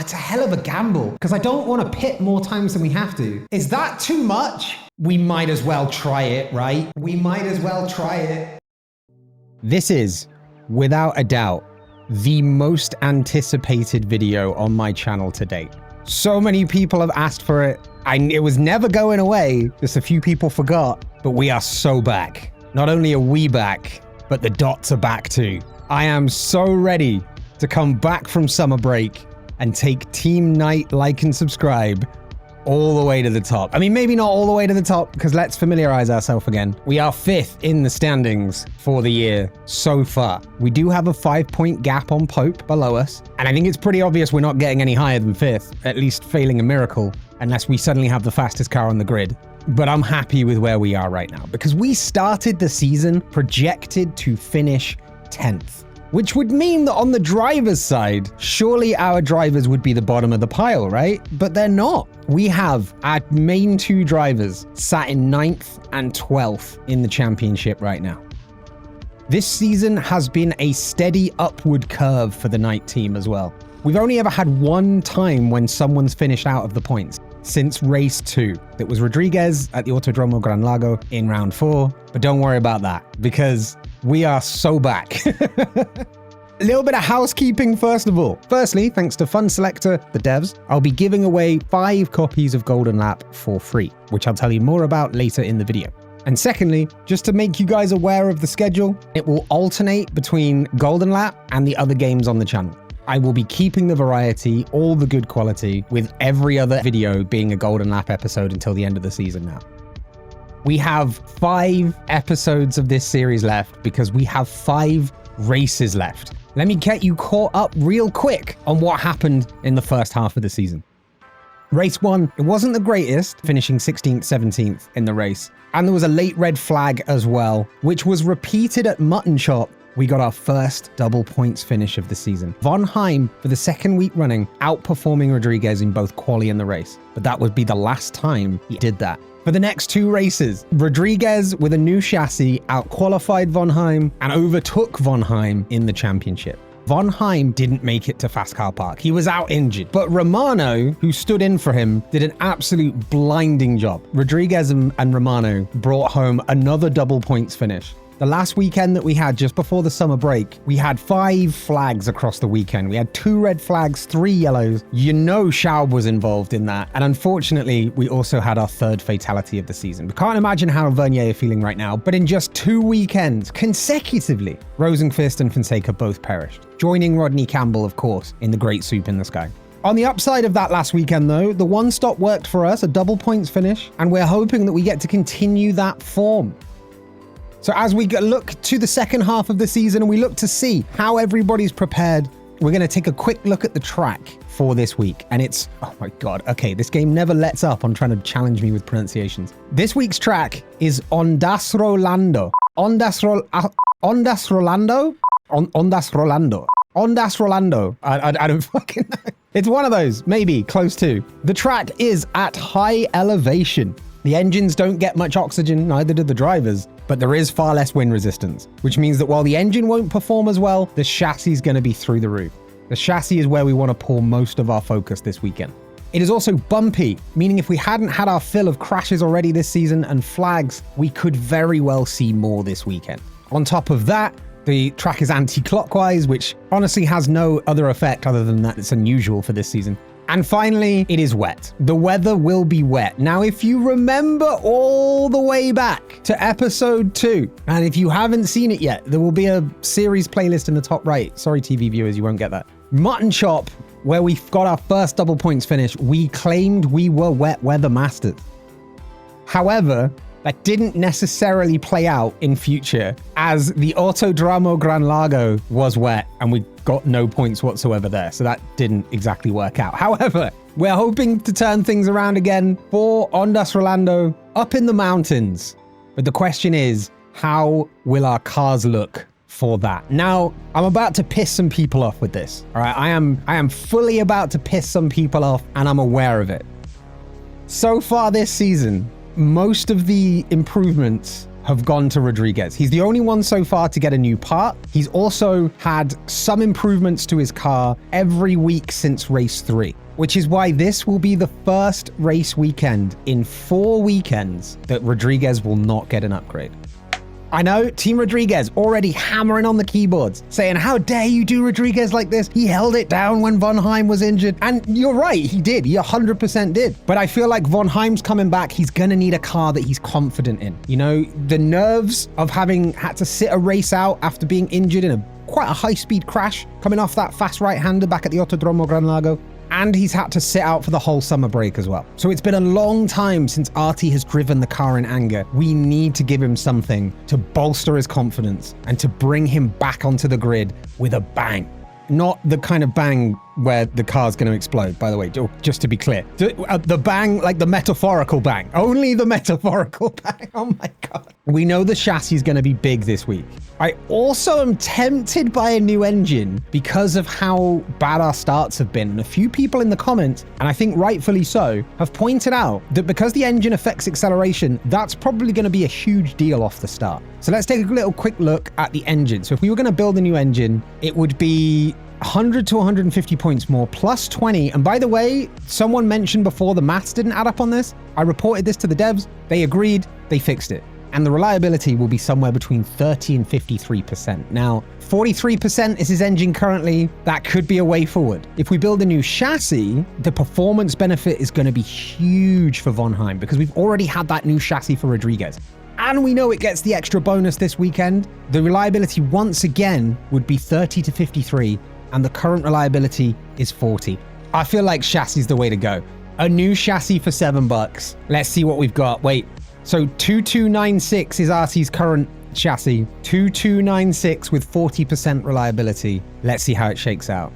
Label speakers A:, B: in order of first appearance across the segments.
A: it's a hell of a gamble because I don't want to pit more times than we have to. Is that too much? We might as well try it, right? We might as well try it. This is, without a doubt, the most anticipated video on my channel to date. So many people have asked for it. It was never going away. Just a few people forgot, but we are so back. Not only are we back, but the dots are back too. I am so ready to come back from summer break and take Team Night like and subscribe all the way to the top. I mean, maybe not all the way to the top, because let's familiarize ourselves again. We are 5th in the standings for the year so far. We do have a 5-point gap on Pope below us, and I think it's pretty obvious we're not getting any higher than 5th, at least failing a miracle, unless we suddenly have the fastest car on the grid. But I'm happy with where we are right now, because we started the season projected to finish 10th. Which would mean that on the driver's side, surely our drivers would be the bottom of the pile, right? But they're not. We have our main 2 drivers sat in 9th and 12th in the championship right now. This season has been a steady upward curve for the Night team as well. We've only ever had one time when someone's finished out of the points since race 2. It was Rodriguez at the Autodromo Gran Lago in round 4, but don't worry about that because we are so back. A little bit of housekeeping first of all. Firstly, thanks to Fun Selector, the devs, I'll be giving away 5 copies of Golden Lap for free, which I'll tell you more about later in the video. And secondly, just to make you guys aware of the schedule, it will alternate between Golden Lap and the other games on the channel. I will be keeping the variety, all the good quality, with every other video being a Golden Lap episode until the end of the season now. We have 5 episodes of this series left because we have 5 races left. Let me get you caught up real quick on what happened in the first half of the season. Race 1, it wasn't the greatest, finishing 16th, 17th in the race. And there was a late red flag as well, which was repeated at Mutton Chop. We got our first double points finish of the season. Von Heim, for the 2nd week running, outperforming Rodriguez in both quali and the race. But that would be the last time he did that. For the next 2 races, Rodriguez with a new chassis outqualified Von Heim and overtook Von Heim in the championship. Von Heim didn't make it to Fast Car Park. He was out injured. But Romano, who stood in for him, did an absolute blinding job. Rodriguez and Romano brought home another double points finish. The last weekend that we had just before the summer break, we had 5 flags across the weekend. We had 2 red flags, 3 yellows. You know Schaub was involved in that. And unfortunately, we also had our 3rd fatality of the season. We can't imagine how Vernier are feeling right now, but in just 2 weekends, consecutively, Rosenqvist and Fonseca both perished, joining Rodney Campbell, of course, in the great soup in the sky. On the upside of that last weekend, though, the one stop worked for us, a double points finish, and we're hoping that we get to continue that form. So as we look to the second half of the season and we look to see how everybody's prepared, we're going to take a quick look at the track for this week. And it's, oh my God, okay, this game never lets up on trying to challenge me with pronunciations. This week's track is Ondasrolando. Ondasrolando? Ondasrolando. I don't fucking know. It's one of those, maybe, close to. The track is at high elevation. The engines don't get much oxygen, neither do the drivers, but there is far less wind resistance, which means that while the engine won't perform as well, the chassis is going to be through the roof. The chassis is where we want to pour most of our focus this weekend. It is also bumpy, meaning if we hadn't had our fill of crashes already this season and flags, we could very well see more this weekend. On top of that, the track is anti-clockwise, which honestly has no other effect other than that it's unusual for this season. And finally, it is wet. The weather will be wet. Now, if you remember all the way back to episode 2, and if you haven't seen it yet, there will be a series playlist in the top right. Sorry, TV viewers, you won't get that. Mutton Chop, where we got our first double points finish, we claimed we were wet weather masters. However, that didn't necessarily play out in future, as the Autodromo Gran Lago was wet and we got no points whatsoever there, so that didn't exactly work out. However, we're hoping to turn things around again for Ondasrolando up in the mountains. But the question is, how will our cars look for that? Now, I'm about to piss some people off with this. All right, I am fully about to piss some people off, and I'm aware of it. So far this season, most of the improvements have gone to Rodriguez. He's the only one so far to get a new part. He's also had some improvements to his car every week since race 3, which is why this will be the first race weekend in 4 weekends that Rodriguez will not get an upgrade. I know, Team Rodriguez already hammering on the keyboards, saying, how dare you do Rodriguez like this? He held it down when Von Heim was injured. And you're right, he did. He 100% did. But I feel like Von Heim's coming back. He's going to need a car that he's confident in. You know, the nerves of having had to sit a race out after being injured in quite a high-speed crash, coming off that fast right-hander back at the Autodromo Gran Lago. And he's had to sit out for the whole summer break as well. So it's been a long time since Artie has driven the car in anger. We need to give him something to bolster his confidence and to bring him back onto the grid with a bang. Not the kind of bang where the car's going to explode, by the way, just to be clear. The bang, like the metaphorical bang. Only the metaphorical bang. Oh my God. We know the chassis is going to be big this week. I also am tempted by a new engine because of how bad our starts have been. And a few people in the comments, and I think rightfully so, have pointed out that because the engine affects acceleration, that's probably going to be a huge deal off the start. So let's take a little quick look at the engine. So if we were going to build a new engine, it would be 100 to 150 points more, plus 20. And by the way, someone mentioned before the maths didn't add up on this. I reported this to the devs. They agreed. They fixed it. And the reliability will be somewhere between 30 and 53%. Now, 43% is his engine currently. That could be a way forward. If we build a new chassis, the performance benefit is going to be huge for Von Heim because we've already had that new chassis for Rodriguez. And we know it gets the extra bonus this weekend. The reliability once again would be 30 to 53, and the current reliability is 40. I feel like chassis is the way to go. A new chassis for $7. Let's see what we've got. Wait. So 2296 is Artie's current chassis. 2296 with 40% reliability. Let's see how it shakes out.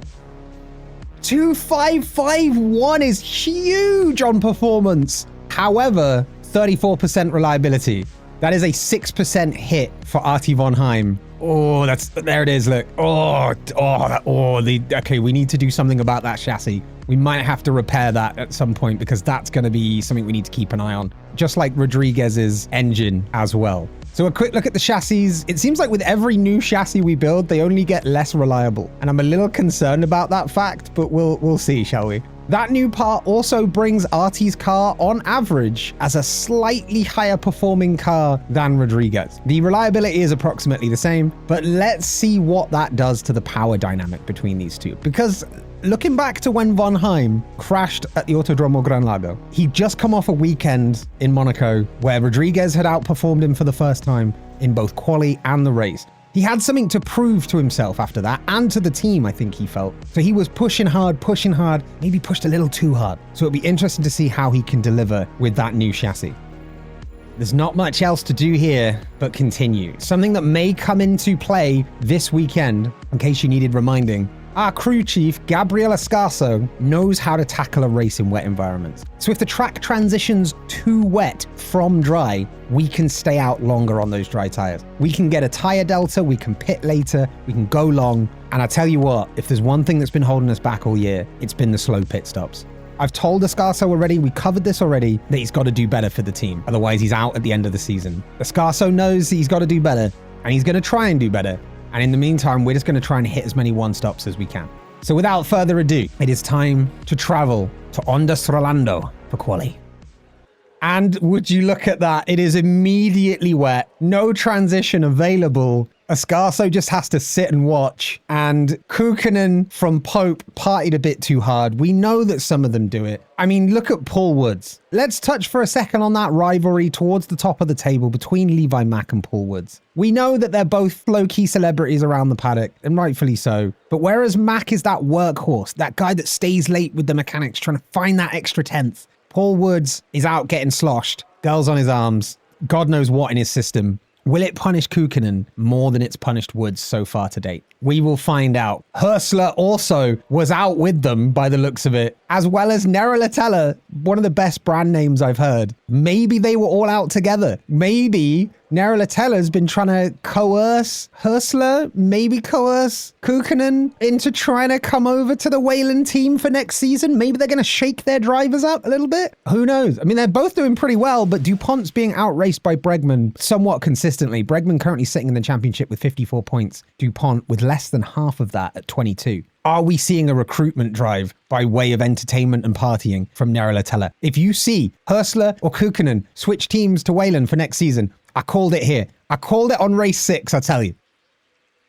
A: 2551 is huge on performance. However, 34% reliability. That is a 6% hit for Artie Von Heim. Oh, there it is, look. Okay, we need to do something about that chassis. We might have to repair that at some point because that's going to be something we need to keep an eye on. Just like Rodriguez's engine as well. So a quick look at the chassis. It seems like with every new chassis we build, they only get less reliable. And I'm a little concerned about that fact, but we'll see, shall we? That new part also brings Artie's car on average as a slightly higher performing car than Rodriguez. The reliability is approximately the same, but let's see what that does to the power dynamic between these two. Because looking back to when Von Heim crashed at the Autodromo Gran Lago, he'd just come off a weekend in Monaco where Rodriguez had outperformed him for the first time in both quali and the race. He had something to prove to himself after that, and to the team, I think he felt. So he was pushing hard, maybe pushed a little too hard. So it'll be interesting to see how he can deliver with that new chassis. There's not much else to do here but continue. Something that may come into play this weekend, in case you needed reminding. Our crew chief, Gabriel Escarso, knows how to tackle a race in wet environments. So if the track transitions too wet from dry, we can stay out longer on those dry tires. We can get a tire delta, we can pit later, we can go long. And I tell you what, if there's one thing that's been holding us back all year, it's been the slow pit stops. I've told Escarso already, we covered this already, that he's got to do better for the team. Otherwise, he's out at the end of the season. Escarso knows he's got to do better, and he's going to try and do better. And in the meantime, we're just going to try and hit as many one-stops as we can. So without further ado, it is time to travel to Ondasrolando for quali. And would you look at that? It is immediately wet. No transition available. Escarso just has to sit and watch. And Kukkonen from Pope partied a bit too hard. We know that some of them do it. I mean, look at Paul Woods. Let's touch for a second on that rivalry towards the top of the table between Levi Mack and Paul Woods. We know that they're both low-key celebrities around the paddock, and rightfully so. But whereas Mack is that workhorse, that guy that stays late with the mechanics trying to find that extra tenth, Paul Woods is out getting sloshed, girls on his arms, God knows what in his system. Will it punish Kukkonen more than it's punished Woods so far to date? We will find out. Hörsler also was out with them by the looks of it, as well as Neralatella, one of the best brand names I've heard. Maybe they were all out together. Maybe Nerolatella's been trying to coerce Hursler, maybe coerce Kukkonen into trying to come over to the Wayland team for next season. Maybe they're going to shake their drivers up a little bit. Who knows? I mean, they're both doing pretty well, but DuPont's being outraced by Bregman somewhat consistently. Bregman currently sitting in the championship with 54 points. DuPont with less than half of that at 22. Are we seeing a recruitment drive by way of entertainment and partying from Nerolatella? If you see Hursler or Kukkonen switch teams to Wayland for next season, I called it here. I called it on race 6, I tell you.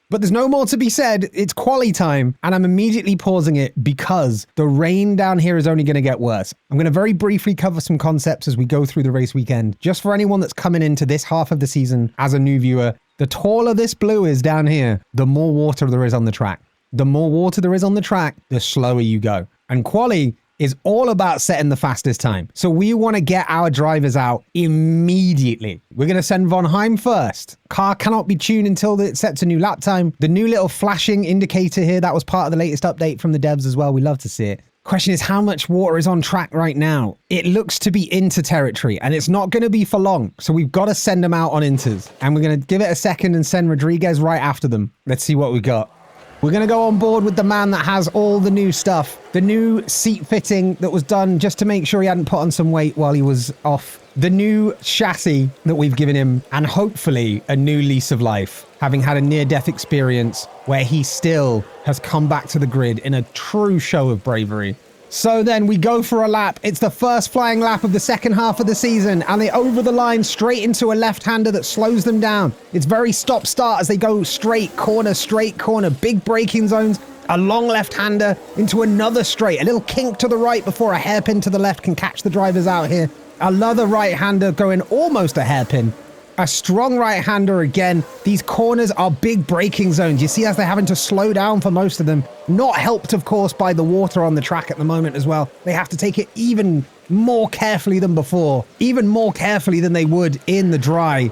A: But there's no more to be said. It's quali time, and I'm immediately pausing it because the rain down here is only going to get worse. I'm going to very briefly cover some concepts as we go through the race weekend. Just for anyone that's coming into this half of the season as a new viewer, the taller this blue is down here, the more water there is on the track. The more water there is on the track, the slower you go. And quali is all about setting the fastest time. So we want to get our drivers out immediately. We're going to send Von Heim first. Car cannot be tuned until it sets a new lap time. The new little flashing indicator here, that was part of the latest update from the devs as well. We love to see it. Question is, how much water is on track right now? It looks to be inter territory, and it's not going to be for long. So we've got to send them out on inters. And we're going to give it a second and send Rodriguez right after them. Let's see what we got. We're going to go on board with the man that has all the new stuff. The new seat fitting that was done just to make sure he hadn't put on some weight while he was off. The new chassis that we've given him, and hopefully a new lease of life, having had a near-death experience where he still has come back to the grid in a true show of bravery. So then we go for a lap. It's the first flying lap of the second half of the season, and they over the line straight into a left-hander that slows them down. It's very stop-start as they go straight corner, big braking zones, a long left-hander into another straight, a little kink to the right before a hairpin to the left can catch the drivers out here. Another right-hander going almost a hairpin. A strong right-hander again. These corners are big braking zones. You see as they're having to slow down for most of them. Not helped, of course, by the water on the track at the moment as well. They have to take it even more carefully than before. Even more carefully than they would in the dry.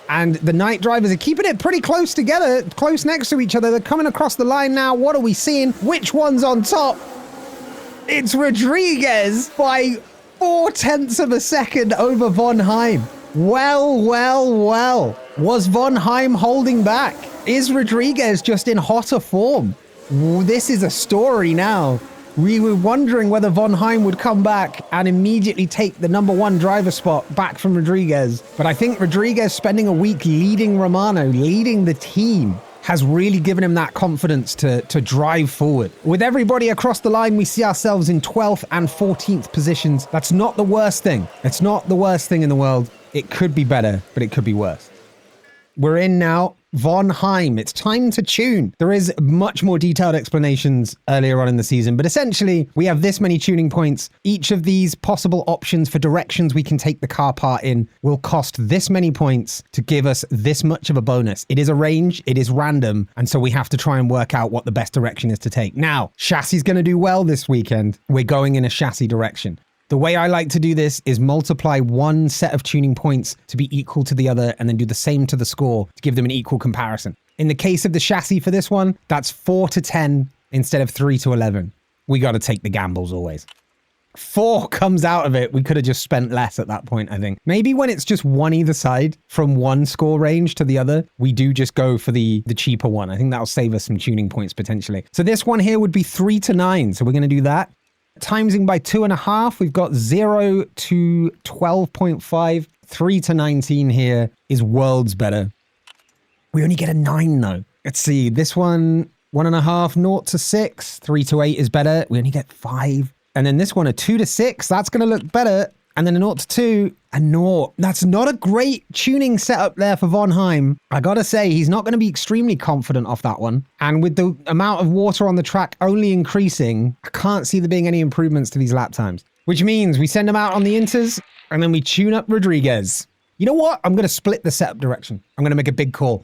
A: And the night drivers are keeping it pretty close together, close next to each other. They're coming across the line now. What are we seeing? Which one's on top? It's Rodriguez by 0.4 of a second over Von Heim. Well. Was Von Heim holding back? Is Rodriguez just in hotter form? This is a story now. We were wondering whether Von Heim would come back and immediately take the #1 driver spot back from Rodriguez. But I think Rodriguez spending a week leading Romano, leading the team, has really given him that confidence to drive forward. With everybody across the line, we see ourselves in 12th and 14th positions. That's not the worst thing. It's not the worst thing in the world. It could be better, but it could be worse. We're in now. Von Heim. It's time to tune. There is much more detailed explanations earlier on in the season, but essentially we have this many tuning points. Each of these possible options for directions we can take the car part in will cost this many points to give us this much of a bonus. It is a range, it is random, and so we have to try and work out what the best direction is to take. Now, chassis is going to do well this weekend. We're going in a chassis direction. The way I like to do this is multiply one set of tuning points to be equal to the other and then do the same to the score to give them an equal comparison. In the case of the chassis for this one, that's 4 to 10 instead of 3 to 11. We got to take the gambles always. 4 comes out of it. We could have just spent less at that point, I think. Maybe when it's just one either side from one score range to the other, we do just go for the cheaper one. I think that'll save us some tuning points potentially. So this one here would be 3 to 9. So we're going to do that. Timesing by 2.5, we've got 0 to 12.5, 3 to 19 here is worlds better. We only get a 9 though. Let's see, this one, 1.5, 0 to 6, 3 to 8 is better. We only get 5. And then this one, a 2 to 6, that's going to look better. And then a 0 to 2, a 0. That's not a great tuning setup there for Von Heim. I gotta say, he's not going to be extremely confident off that one. And with the amount of water on the track only increasing, I can't see there being any improvements to these lap times. Which means we send him out on the inters, and then we tune up Rodriguez. You know what? I'm going to split the setup direction. I'm going to make a big call.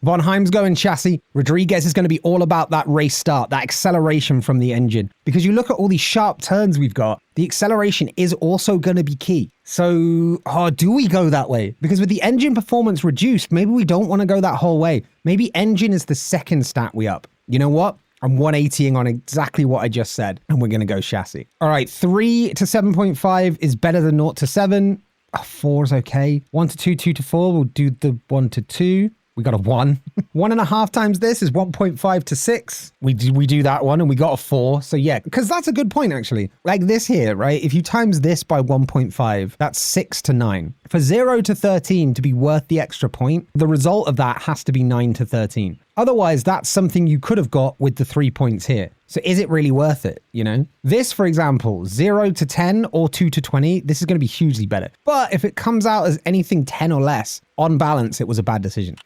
A: Von Heim's going chassis. Rodriguez is going to be all about that race start, that acceleration from the engine. Because you look at all these sharp turns we've got, the acceleration is also going to be key. So, do we go that way? Because with the engine performance reduced, maybe we don't want to go that whole way. Maybe engine is the second stat we up. You know what? I'm 180ing on exactly what I just said, and we're going to go chassis. All right, 3 to 7.5 is better than 0 to 7. A 4 is okay. 1 to 2, 2 to 4. We'll do the 1 to 2. We got a 1. 1.5 times this is 1.5 to 6. We do that one and we got a 4. So yeah, because that's a good point actually. Like this here, right? If you times this by 1.5, that's 6 to 9. For 0 to 13 to be worth the extra point, the result of that has to be 9 to 13. Otherwise, that's something you could have got with the 3 points here. So is it really worth it, you know? This, for example, 0 to 10 or 2 to 20, this is going to be hugely better. But if it comes out as anything 10 or less, on balance, it was a bad decision.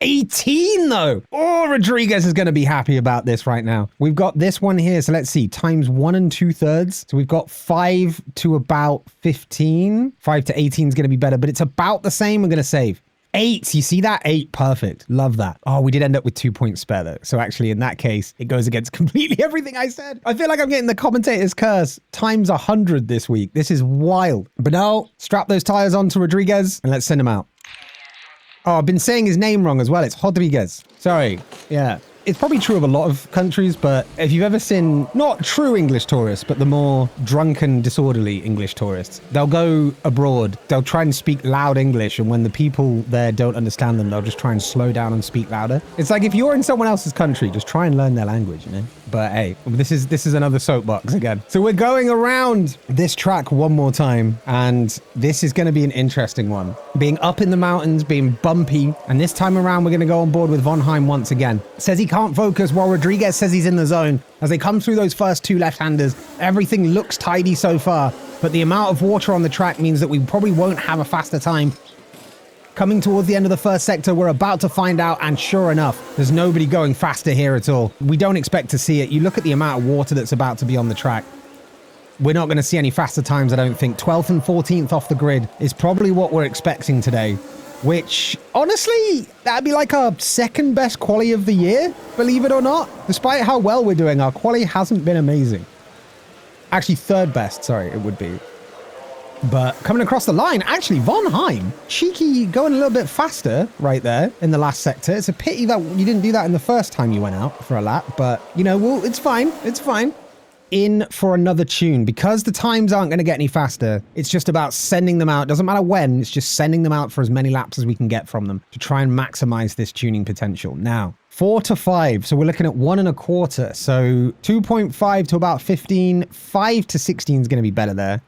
A: 18 though. Oh, Rodriguez is going to be happy about this right now. We've got this one here. So let's see, times 1 2/3. So we've got 5 to about 15. 5 to 18 is going to be better, but it's about the same. We're going to save. 8, you see that? 8, perfect. Love that. Oh, we did end up with 2 points spare though. So actually in that case, it goes against completely everything I said. I feel like I'm getting the commentator's curse times 100 this week. This is wild. But no, strap those tires onto Rodriguez and let's send him out. Oh, I've been saying his name wrong as well. It's Rodriguez. Sorry. Yeah. It's probably true of a lot of countries, but if you've ever seen not true English tourists, but the more drunken, disorderly English tourists, they'll go abroad, they'll try and speak loud English, and when the people there don't understand them, they'll just try and slow down and speak louder. It's like if you're in someone else's country, just try and learn their language, you know? But hey, this is another soapbox again. So we're going around this track one more time, and this is going to be an interesting one. Being up in the mountains, being bumpy, and this time around we're going to go on board with Von Heim once again. Says he can't focus while Rodriguez says he's in the zone. As they come through those first 2 left-handers, everything looks tidy so far, but the amount of water on the track means that we probably won't have a faster time. Coming towards the end of the first sector, we're about to find out, and sure enough, there's nobody going faster here at all. We don't expect to see it. You look at the amount of water that's about to be on the track. We're not going to see any faster times, I don't think. 12th and 14th off the grid is probably what we're expecting today, which, honestly, that'd be like our second best quali of the year, believe it or not. Despite how well we're doing, our quali hasn't been amazing. Actually, third best, sorry, it would be. But coming across the line, actually, Von Heim, cheeky, going a little bit faster right there in the last sector. It's a pity that you didn't do that in the first time you went out for a lap, but, you know, well, it's fine. It's fine. In for another tune. Because the times aren't going to get any faster, it's just about sending them out. Doesn't matter when, it's just sending them out for as many laps as we can get from them to try and maximize this tuning potential. Now, 4 to 5. So we're looking at 1 1/4. So 2.5 to about 15. 5 to 16 is going to be better there.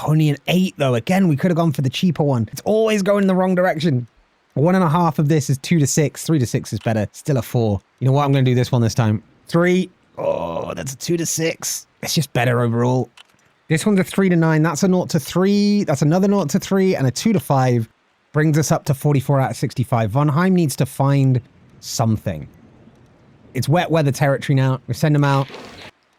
A: Only an 8 though. Again, we could have gone for the cheaper one. It's always going in the wrong direction. 1.5 of this is 2 to 6. 3 to 6 is better. Still a 4. You know what? I'm going to do this one this time. 3. Oh, that's a 2 to 6. It's just better overall. This one's a 3 to 9. That's a 0 to 3. That's another 0 to 3 and a 2 to 5. Brings us up to 44 out of 65. Von Heim needs to find something. It's wet weather territory now. We send him out.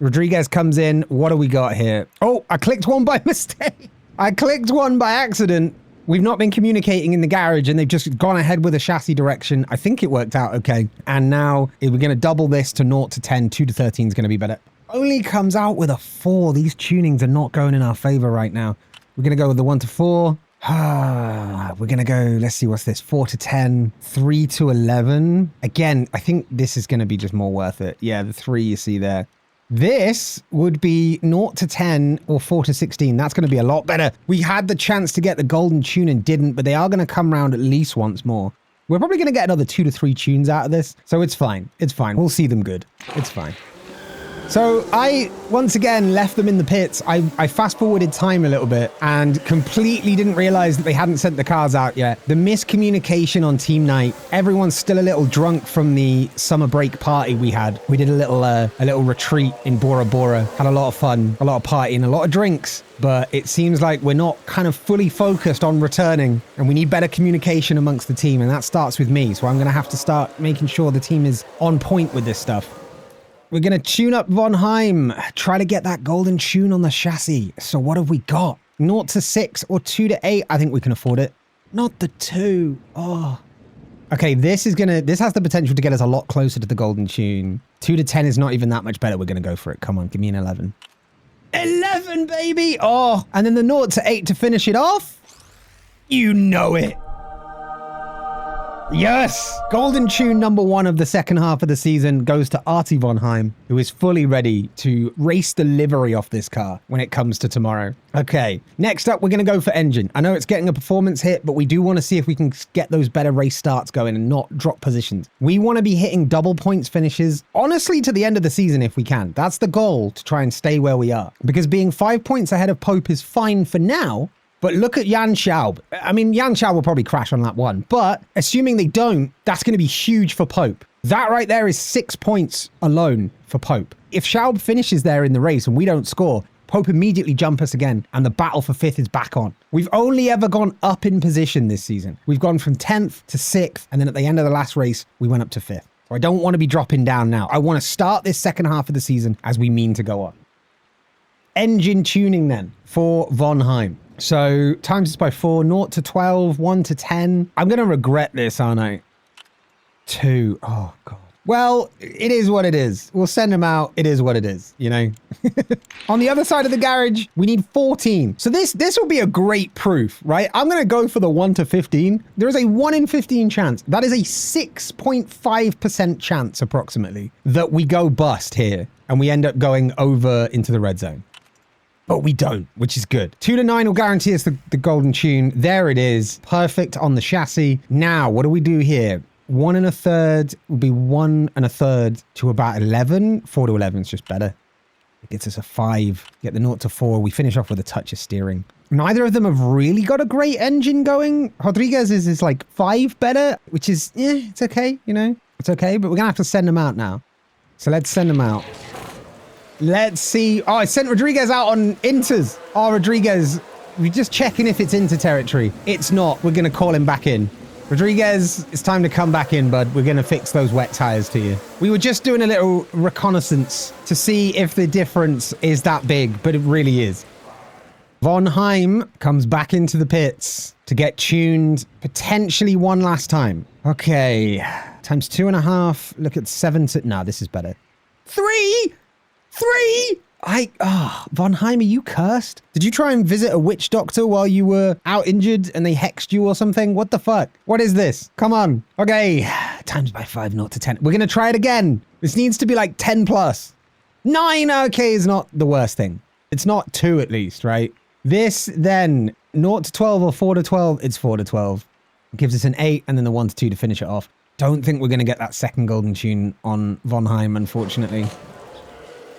A: Rodriguez comes in. What do we got here? Oh, I clicked one by mistake. I clicked one by accident. We've not been communicating in the garage and they've just gone ahead with a chassis direction. I think it worked out okay. And now we're going to double this to 0 to 10. 2 to 13 is going to be better. Only comes out with a 4. These tunings are not going in our favor right now. We're going to go with the 1 to 4. We're going to go, let's see, what's this? 4 to 10, 3 to 11. Again, I think this is going to be just more worth it. Yeah, the 3 you see there. This would be 0 to 10 or 4 to 16. That's going to be a lot better. We had the chance to get the golden tune and didn't, but they are going to come around at least once more. We're probably going to get another 2 to 3 tunes out of this. So it's fine. It's fine. We'll see them good. It's fine. So I, once again, left them in the pits. I fast forwarded time a little bit and completely didn't realize that they hadn't sent the cars out yet. The miscommunication on team night. Everyone's still a little drunk from the summer break party we had. We did a little retreat in Bora Bora. Had a lot of fun, a lot of partying, a lot of drinks. But it seems like we're not kind of fully focused on returning and we need better communication amongst the team. And that starts with me. So I'm going to have to start making sure the team is on point with this stuff. We're going to tune up Von Heim, try to get that golden tune on the chassis. So what have we got? 0 to 6 or 2 to 8? I think we can afford it. Not the 2. Oh. Okay, this has the potential to get us a lot closer to the golden tune. 2 to 10 is not even that much better. We're going to go for it. Come on, give me an 11. 11, baby! Oh, and then the 0 to 8 to finish it off. You know it. Yes! Golden tune number 1 of the second half of the season goes to Artie von Heim, who is fully ready to race the livery off this car when it comes to tomorrow. Okay, next up, we're going to go for engine. I know it's getting a performance hit, but we do want to see if we can get those better race starts going and not drop positions. We want to be hitting double points finishes, honestly, to the end of the season if we can. That's the goal, to try and stay where we are. Because being 5 points ahead of Pope is fine for now. But look at Jan Schaub. I mean, Jan Schaub will probably crash on lap 1, but assuming they don't, that's going to be huge for Pope. That right there is 6 points alone for Pope. If Schaub finishes there in the race and we don't score, Pope immediately jump us again, and the battle for 5th is back on. We've only ever gone up in position this season. We've gone from 10th to 6th, and then at the end of the last race, we went up to 5th. So I don't want to be dropping down now. I want to start this second half of the season as we mean to go on. Engine tuning then for von Heim. So times this by 4, 0 to 12, 1 to 10. I'm going to regret this, aren't I? 2. Oh, God. Well, it is what it is. We'll send him out. It is what it is, you know? On the other side of the garage, we need 14. So this will be a great proof, right? I'm going to go for the 1 to 15. There is a 1 in 15 chance. That is a 6.5% chance, approximately, that we go bust here and we end up going over into the red zone. But we don't, which is good. 2 to 9 will guarantee us the golden tune. There it is. Perfect on the chassis. Now, what do we do here? 1 1/3 will be 1 1/3 to about 11. 4 to 11 is just better. It gets us a 5. Get the 0 to 4. We finish off with a touch of steering. Neither of them have really got a great engine going. Rodriguez is like 5 better, which is, it's okay, you know? It's okay, but we're going to have to send them out now. So let's send them out. Let's see. Oh, I sent Rodriguez out on inters. Oh, Rodriguez, we're just checking if it's inter territory. It's not. We're going to call him back in. Rodriguez, it's time to come back in, bud. We're going to fix those wet tires to you. We were just doing a little reconnaissance to see if the difference is that big, but it really is. Von Heim comes back into the pits to get tuned potentially one last time. Okay. Times 2.5. Look at 7 to... No, this is better. 3! Von Heim, are you cursed? Did you try and visit a witch doctor while you were out injured and they hexed you or something? What the fuck? What is this? Come on. Okay. Times by 5, 0 to 10. We're going to try it again. This needs to be like 10 plus. 9, okay, is not the worst thing. It's not 2 at least, right? This then, 0 to 12 or 4 to 12, it's 4 to 12. It gives us an 8 and then the 1 to 2 to finish it off. Don't think we're going to get that second golden tune on Von Heim, unfortunately.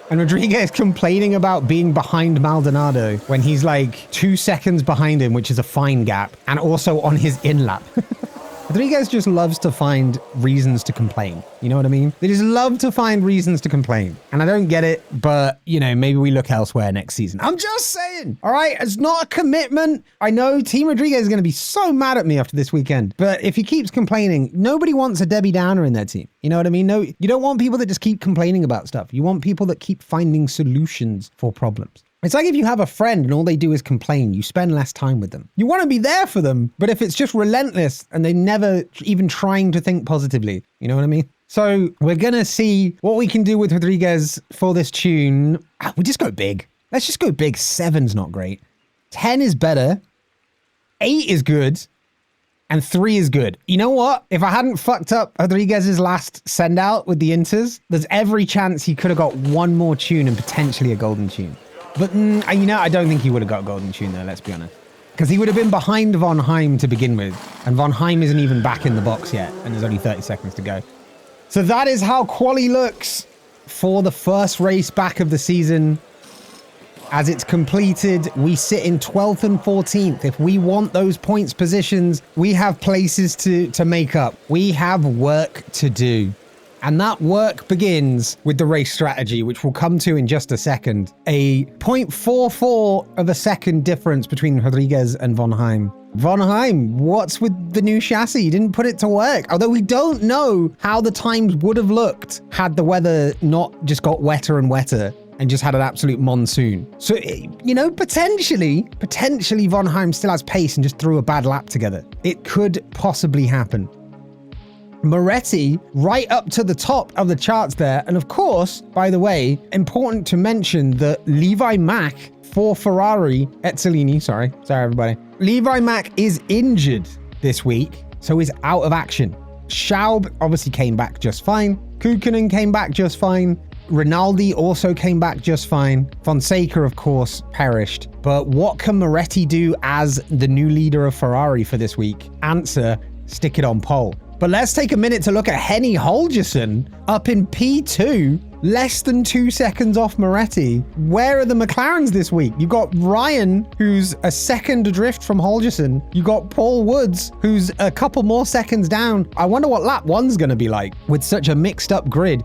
A: And Rodriguez complaining about being behind Maldonado when he's like 2 seconds behind him, which is a fine gap, and also on his in-lap. Rodriguez just loves to find reasons to complain. You know what I mean? They just love to find reasons to complain. And I don't get it, but, you know, maybe we look elsewhere next season. I'm just saying, all right? It's not a commitment. I know Team Rodriguez is going to be so mad at me after this weekend, but if he keeps complaining, nobody wants a Debbie Downer in their team. You know what I mean? No, you don't want people that just keep complaining about stuff. You want people that keep finding solutions for problems. It's like if you have a friend and all they do is complain, you spend less time with them. You want to be there for them, but if it's just relentless and they never even trying to think positively, you know what I mean? So we're going to see what we can do with Rodriguez for this tune. We just go big. Let's just go big. 7's not great. 10 is better. 8 is good. And 3 is good. You know what? If I hadn't fucked up Rodriguez's last send out with the inters, there's every chance he could have got one more tune and potentially a golden tune. But, you know, I don't think he would have got a golden tune there, let's be honest. Because he would have been behind Von Heim to begin with. And Von Heim isn't even back in the box yet. And there's only 30 seconds to go. So that is how quali looks for the first race back of the season. As it's completed, we sit in 12th and 14th. If we want those points positions, we have places to make up. We have work to do. And that work begins with the race strategy, which we'll come to in just a second. A 0.44 of a second difference between Rodriguez and Von Heim. Von Heim, what's with the new chassis? You didn't put it to work. Although we don't know how the times would have looked had the weather not just got wetter and wetter and just had an absolute monsoon. So, you know, potentially Von Heim still has pace and just threw a bad lap together. It could possibly happen. Moretti right up to the top of the charts there. And of course, by the way, important to mention that Levi Mack for Ferrari, Ezzolini, sorry everybody. Levi Mack is injured this week. so is out of action. Schaub obviously came back just fine. Kukkonen came back just fine. Rinaldi also came back just fine. Fonseca, of course, perished. But what can Moretti do as the new leader of Ferrari for this week? Answer, stick it on pole. But let's take a minute to look at Henny Holgersson up in P2, less than 2 seconds off Moretti. Where are the McLarens this week? You've got Ryan, who's a second adrift from Holgersson. You've got Paul Woods, who's a couple more seconds down. I wonder what lap 1's going to be like with such a mixed up grid.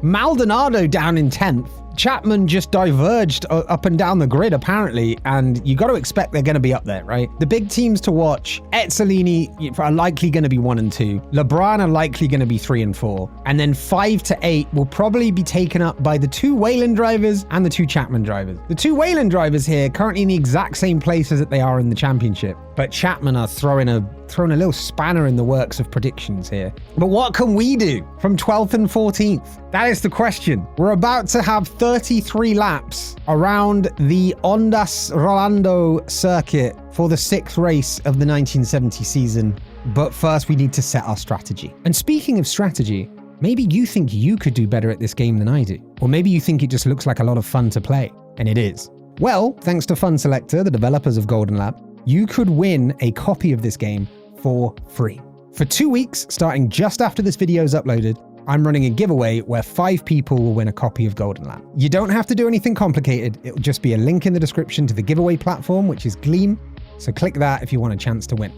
A: Maldonado down in 10th. Chapman just diverged up and down the grid, apparently, and you got to expect they're going to be up there, right? The big teams to watch, Ezzolini are likely going to be 1 and 2. LeBron are likely going to be 3 and 4. And then 5 to 8 will probably be taken up by the 2 Whalen drivers and the 2 Chapman drivers. The 2 Whalen drivers here currently in the exact same places that they are in the championship, but Chapman are throwing a little spanner in the works of predictions here. But what can we do from 12th and 14th? That is the question. We're about to have 33 laps around the Ondasrolando circuit for the 6th race of the 1970 season. But first we need to set our strategy. And speaking of strategy, maybe you think you could do better at this game than I do. Or maybe you think it just looks like a lot of fun to play, and it is. Well, thanks to Fun Selector, the developers of goldenlap, you could win a copy of this game for free. For 2 weeks, starting just after this video is uploaded, I'm running a giveaway where 5 people will win a copy of goldenlap. You don't have to do anything complicated. It will just be a link in the description to the giveaway platform, which is Gleam. So click that if you want a chance to win.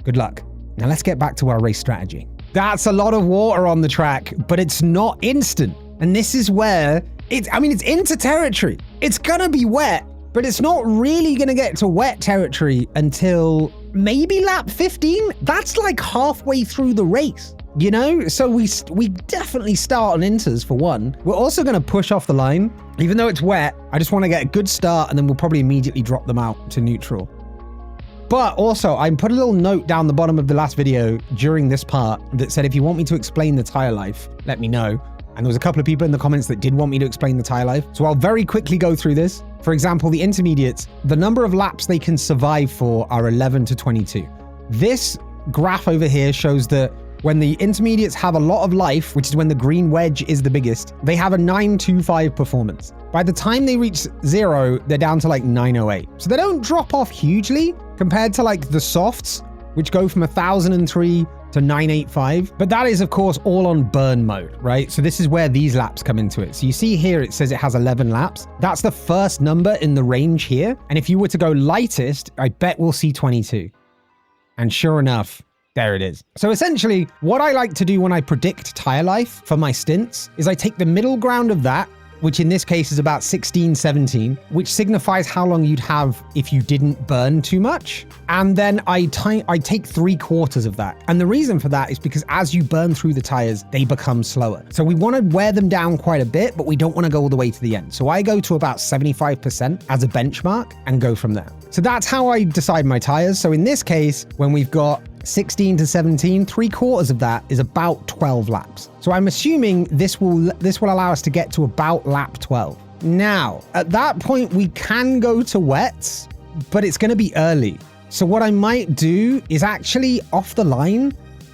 A: Good luck. Now let's get back to our race strategy. That's a lot of water on the track, but it's not instant. And this is where it's into territory. It's gonna be wet, but it's not really gonna get to wet territory until maybe lap 15. That's like halfway through the race, you know? So we definitely start on inters for one. We're also gonna push off the line. Even though it's wet, I just wanna get a good start and then we'll probably immediately drop them out to neutral. But also, I put a little note down the bottom of the last video during this part that said, if you want me to explain the tire life, let me know. And there was a couple of people in the comments that did want me to explain the tire life. So I'll very quickly go through this. For example, the intermediates, the number of laps they can survive for are 11 to 22. This graph over here shows that when the intermediates have a lot of life, which is when the green wedge is the biggest, they have a 925 performance. By the time they reach 0, they're down to like 908. So they don't drop off hugely compared to like the softs, which go from 1003 to 985. But that is, of course, all on burn mode, right? So this is where these laps come into it. So you see here, it says it has 11 laps. That's the first number in the range here. And if you were to go lightest, I bet we'll see 22. And sure enough, there it is. So essentially, what I like to do when I predict tire life for my stints is I take the middle ground of that, which in this case is about 16, 17, which signifies how long you'd have if you didn't burn too much. And then I take 3/4 of that. And the reason for that is because as you burn through the tires, they become slower. So we want to wear them down quite a bit, but we don't want to go all the way to the end. So I go to about 75% as a benchmark and go from there. So that's how I decide my tires. So in this case, when we've got 16 to 17, 3/4 of that is about 12 laps. So I'm assuming this will allow us to get to about lap 12. Now, at that point, we can go to wets, but it's going to be early. So what I might do is actually off the line,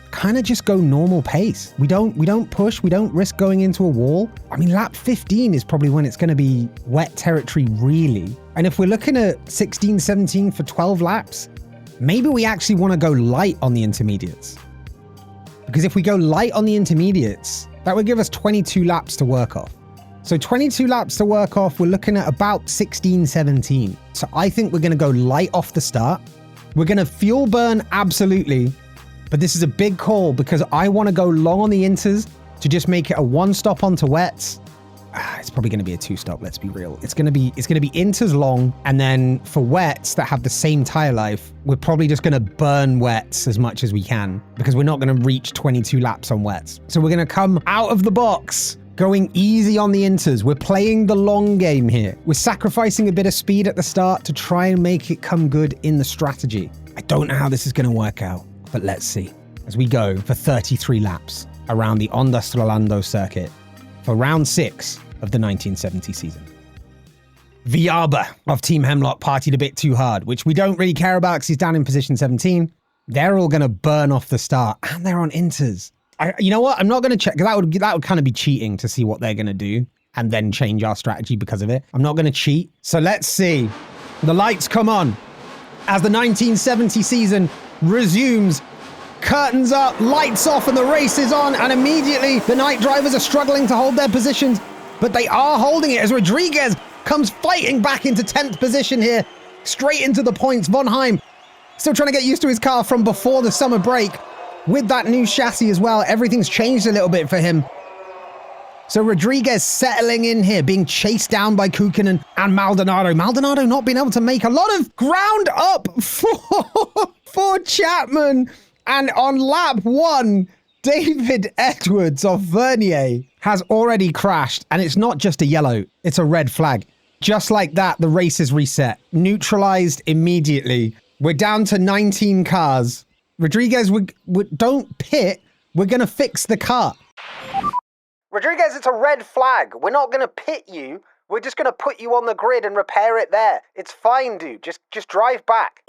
A: kind of just go normal pace. We don't push, we don't risk going into a wall. I mean, lap 15 is probably when it's going to be wet territory, really. And if we're looking at 16, 17 for 12 laps, maybe we actually want to go light on the intermediates. Because if we go light on the intermediates, that would give us 22 laps to work off. So 22 laps to work off, we're looking at about 16, 17. So I think we're going to go light off the start. We're going to fuel burn, absolutely. But this is a big call because I want to go long on the inters to just make it a 1-stop onto wets. It's probably going to be a 2-stop, let's be real. It's going to be inters long, and then for wets that have the same tire life, we're probably just going to burn wets as much as we can because we're not going to reach 22 laps on wets. So we're going to come out of the box going easy on the inters. We're playing the long game here. We're sacrificing a bit of speed at the start to try and make it come good in the strategy. I don't know how this is going to work out, but let's see as we go for 33 laps around the Ondasrolando circuit for round 6 of the 1970 season. Viaba of Team Hemlock partied a bit too hard, which we don't really care about because he's down in position 17. They're all going to burn off the start, and they're on inters. You know what? I'm not going to check, because that would kind of be cheating to see what they're going to do and then change our strategy because of it. I'm not going to cheat. So let's see. The lights come on as the 1970 season resumes. Curtains up, lights off, and the race is on. And immediately the night drivers are struggling to hold their positions, but they are holding it as Rodriguez comes fighting back into 10th position here, straight into the points. Von Heim still trying to get used to his car from before the summer break. With that new chassis as well, everything's changed a little bit for him. So Rodriguez settling in here, being chased down by Kukkonen and Maldonado. Maldonado not being able to make a lot of ground up for Chapman. And on lap 1, David Edwards of Vernier has already crashed. And it's not just a yellow, it's a red flag. Just like that, the race is reset. Neutralized immediately. We're down to 19 cars. Rodriguez, don't pit. We're going to fix the car. Rodriguez, it's a red flag. We're not going to pit you. We're just going to put you on the grid and repair it there. It's fine, dude. Just drive back.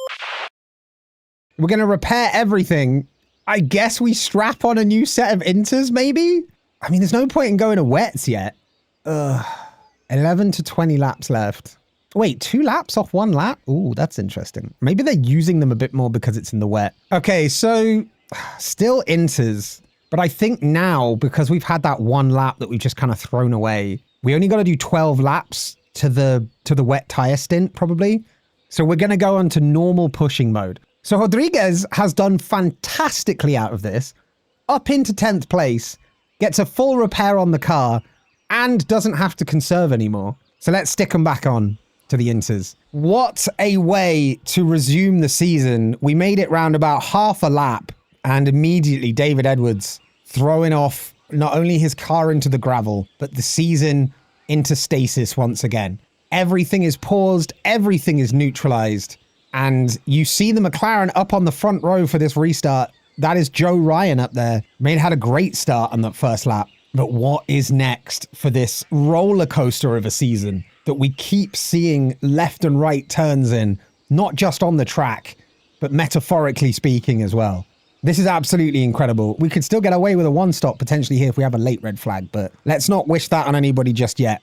A: We're going to repair everything. I guess we strap on a new set of inters, maybe? I mean, there's no point in going to wets yet. 11 to 20 laps left. Wait, 2 laps off 1 lap? Ooh, that's interesting. Maybe they're using them a bit more because it's in the wet. Okay, so still inters. But I think now, because we've had that 1 lap that we've just kind of thrown away, we only got to do 12 laps to the wet tire stint, probably. So we're going to go on to normal pushing mode. So Rodriguez has done fantastically out of this, up into 10th place, gets a full repair on the car, and doesn't have to conserve anymore. So let's stick them back on to the inters. What a way to resume the season. We made it round about half a lap, and immediately David Edwards throwing off not only his car into the gravel, but the season into stasis once again. Everything is paused, everything is neutralized, and you see the McLaren up on the front row for this restart. That is Joe Ryan up there. Had a great start on that first lap. But what is next for this roller coaster of a season that we keep seeing left and right turns in, not just on the track, but metaphorically speaking as well? This is absolutely incredible. We could still get away with a 1-stop potentially here if we have a late red flag, but let's not wish that on anybody just yet.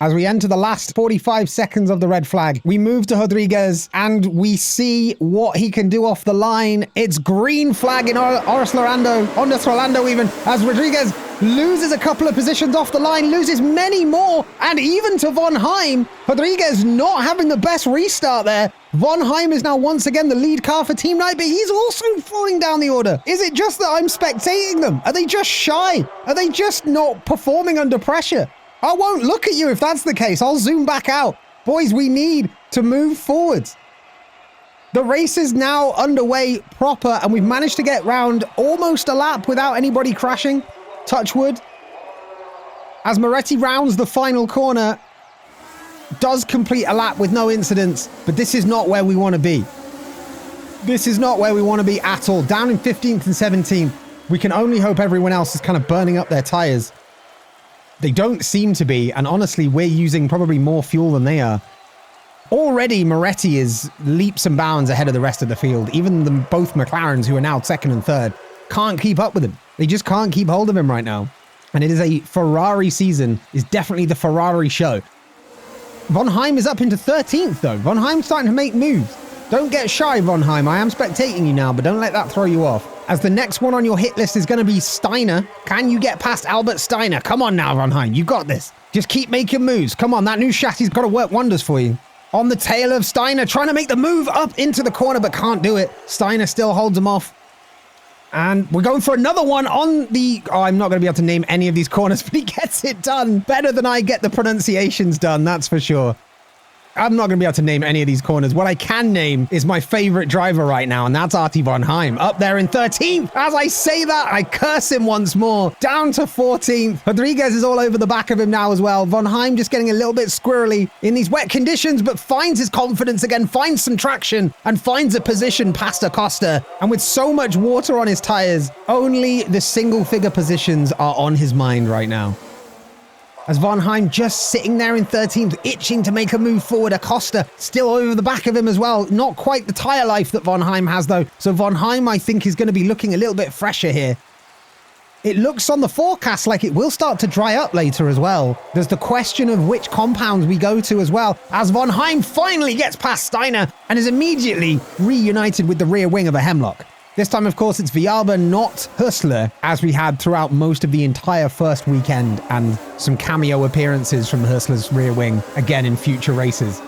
A: As we enter the last 45 seconds of the red flag, we move to Rodriguez and we see what he can do off the line. It's green flag in Ondasrolando even, as Rodriguez loses a couple of positions off the line, loses many more, and even to Von Heim. Rodriguez not having the best restart there. Von Heim is now once again the lead car for Team Knight, but he's also falling down the order. Is it just that I'm spectating them? Are they just shy? Are they just not performing under pressure? I won't look at you if that's the case. I'll zoom back out. Boys, we need to move forwards. The race is now underway proper, and we've managed to get round almost a lap without anybody crashing. Touch wood. As Moretti rounds the final corner, does complete a lap with no incidents, but this is not where we want to be. This is not where we want to be at all. Down in 15th and 17th. We can only hope everyone else is kind of burning up their tires. They don't seem to be, and honestly, we're using probably more fuel than they are. Already, Moretti is leaps and bounds ahead of the rest of the field. Even both McLarens, who are now 2nd and 3rd, can't keep up with him. They just can't keep hold of him right now. And it is a Ferrari season, is definitely the Ferrari show. Von Heim is up into 13th, though. Von Heim's starting to make moves. Don't get shy, Von Heim. I am spectating you now, but don't let that throw you off. As the next one on your hit list is going to be Steiner. Can you get past Albert Steiner? Come on now, Von Heim. You got this. Just keep making moves. Come on, that new chassis has got to work wonders for you. On the tail of Steiner, trying to make the move up into the corner, but can't do it. Steiner still holds him off. And we're going for another one on the... Oh, I'm not going to be able to name any of these corners, but he gets it done. Better than I get the pronunciations done, that's for sure. I'm not going to be able to name any of these corners. What I can name is my favorite driver right now, and that's Artie Von Heim. Up there in 13th. As I say that, I curse him once more. Down to 14th. Rodriguez is all over the back of him now as well. Von Heim just getting a little bit squirrely in these wet conditions, but finds his confidence again, finds some traction, and finds a position past Acosta. And with so much water on his tires, only the single-figure positions are on his mind right now. As Von Heim just sitting there in 13th, itching to make a move forward. Acosta still over the back of him as well. Not quite the tyre life that Von Heim has though. So Von Heim, I think, is going to be looking a little bit fresher here. It looks on the forecast like it will start to dry up later as well. There's the question of which compounds we go to as well, as Von Heim finally gets past Steiner and is immediately reunited with the rear wing of a Hemlock. This time, of course, it's Viarba, not Hustler, as we had throughout most of the entire first weekend, and some cameo appearances from Hustler's rear wing, again in future races.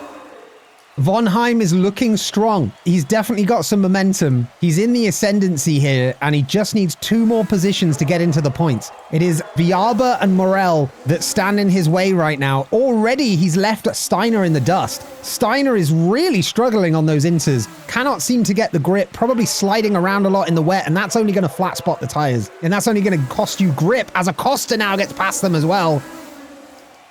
A: Von Heim is looking strong. He's definitely got some momentum. He's in the ascendancy here, and he just needs 2 more positions to get into the points. It is Viarba and Morel that stand in his way right now. Already, he's left Steiner in the dust. Steiner is really struggling on those inters. Cannot seem to get the grip, probably sliding around a lot in the wet, and that's only going to flat spot the tires. And that's only going to cost you grip, as Acosta now gets past them as well.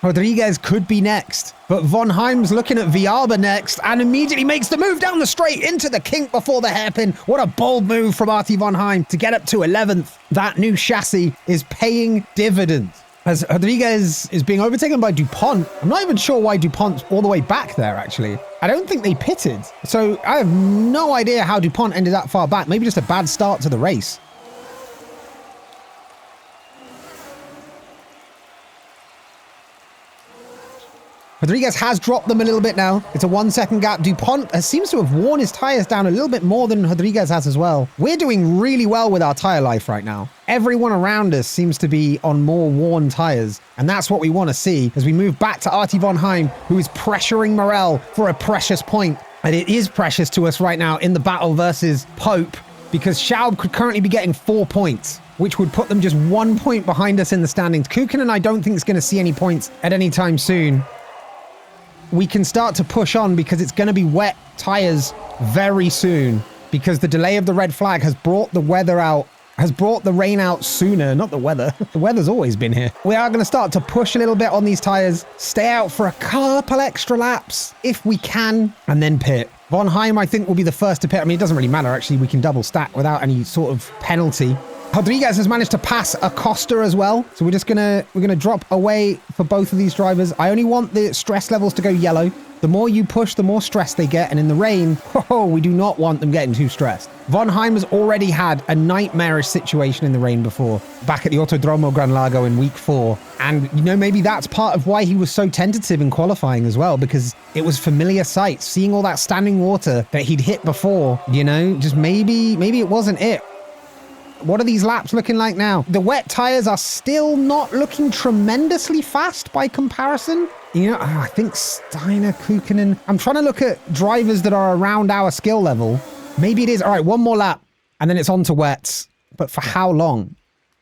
A: Rodriguez could be next, but Von Heim's looking at Viarba next and immediately makes the move down the straight into the kink before the hairpin. What a bold move from Artie Von Heim to get up to 11th. That new chassis is paying dividends. As Rodriguez is being overtaken by DuPont, I'm not even sure why DuPont's all the way back there, actually. I don't think they pitted. So I have no idea how DuPont ended that far back. Maybe just a bad start to the race. Rodriguez has dropped them a little bit now. It's a 1-second gap. DuPont seems to have worn his tires down a little bit more than Rodriguez has as well. We're doing really well with our tire life right now. Everyone around us seems to be on more worn tires, and that's what we want to see as we move back to Artie Von Heim, who is pressuring Morel for a precious point. And it is precious to us right now in the battle versus Pope, because Schaub could currently be getting 4 points, which would put them just 1 point behind us in the standings. Kukin and I don't think is going to see any points at any time soon. We can start to push on because it's going to be wet tires very soon, because the delay of the red flag has brought the weather out, has brought the rain out sooner, not the weather. The weather's always been here. We are going to start to push a little bit on these tires, stay out for a couple extra laps if we can, and then pit. Von Heim, I think, will be the first to pit. I mean, it doesn't really matter, actually. We can double stack without any sort of penalty. Rodriguez has managed to pass Acosta as well. So we're gonna drop away for both of these drivers. I only want the stress levels to go yellow. The more you push, the more stress they get. And in the rain, we do not want them getting too stressed. Von Heim has already had a nightmarish situation in the rain before, back at the Autodromo Gran Lago in week 4. And, you know, maybe that's part of why he was so tentative in qualifying as well, because it was familiar sights, seeing all that standing water that he'd hit before, you know, just maybe it wasn't it. What are these laps looking like now? The wet tires are still not looking tremendously fast by comparison. You know, I think Steiner, Kukkonen. I'm trying to look at drivers that are around our skill level. Maybe it is. All right, 1 more lap and then it's on to wets. But for how long?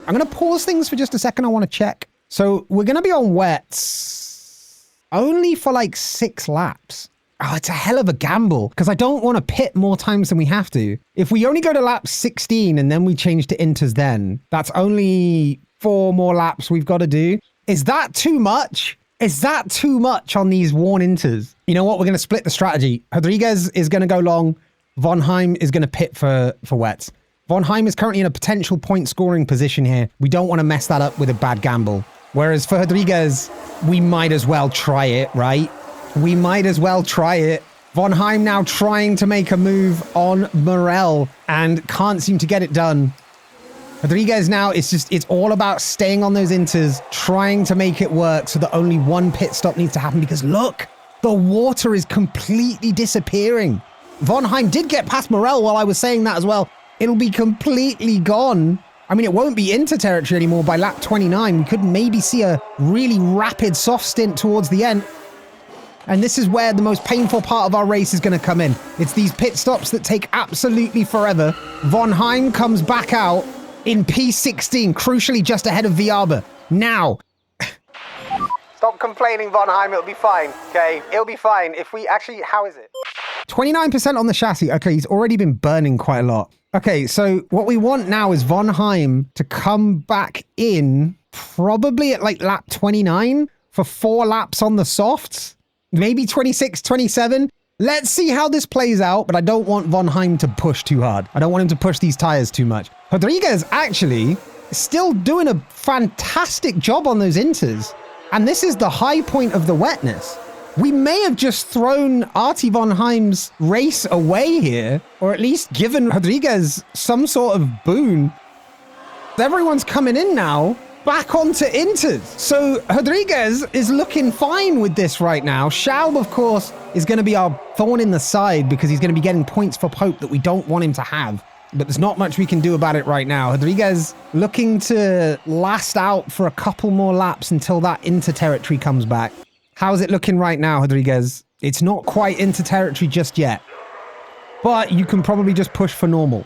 A: I'm going to pause things for just a second. I want to check. So we're going to be on wets only for like 6 laps. Oh, it's a hell of a gamble, because I don't want to pit more times than we have to. If we only go to lap 16 and then we change to inters then, that's only 4 more laps we've got to do. Is that too much? Is that too much on these worn inters? You know what? We're going to split the strategy. Rodriguez is going to go long. Von Heim is going to pit for wets. Von Heim is currently in a potential point scoring position here. We don't want to mess that up with a bad gamble. Whereas for Rodriguez, we might as well try it, right? We might as well try it. Von Heim now trying to make a move on Morel and can't seem to get it done. Rodriguez now, it's all about staying on those inters, trying to make it work so that only 1 pit stop needs to happen, because look, the water is completely disappearing. Von Heim did get past Morel while I was saying that as well. It'll be completely gone. I mean, it won't be inter territory anymore by lap 29. We could maybe see a really rapid soft stint towards the end. And this is where the most painful part of our race is going to come in. It's these pit stops that take absolutely forever. Von Heim comes back out in P16, crucially just ahead of Viarba. Now. Stop complaining, Von Heim. It'll be fine, okay? It'll be fine. If we actually, how is it? 29% on the chassis. Okay, he's already been burning quite a lot. Okay, so what we want now is Von Heim to come back in probably at like lap 29 for 4 laps on the softs. Maybe 26, 27. Let's see how this plays out, but I don't want Von Heim to push too hard. I don't want him to push these tires too much. Rodriguez actually still doing a fantastic job on those inters. And this is the high point of the wetness. We may have just thrown Artie von Heim's race away here, or at least given Rodriguez some sort of boon. Everyone's coming in now, back onto Inters. So Rodriguez is looking fine with this right now. Schaub, of course, is going to be our thorn in the side because he's going to be getting points for Pope that we don't want him to have. But there's not much we can do about it right now. Rodriguez looking to last out for a couple more laps until that Inter territory comes back. How's it looking right now, Rodriguez? It's not quite into territory just yet, but you can probably just push for normal.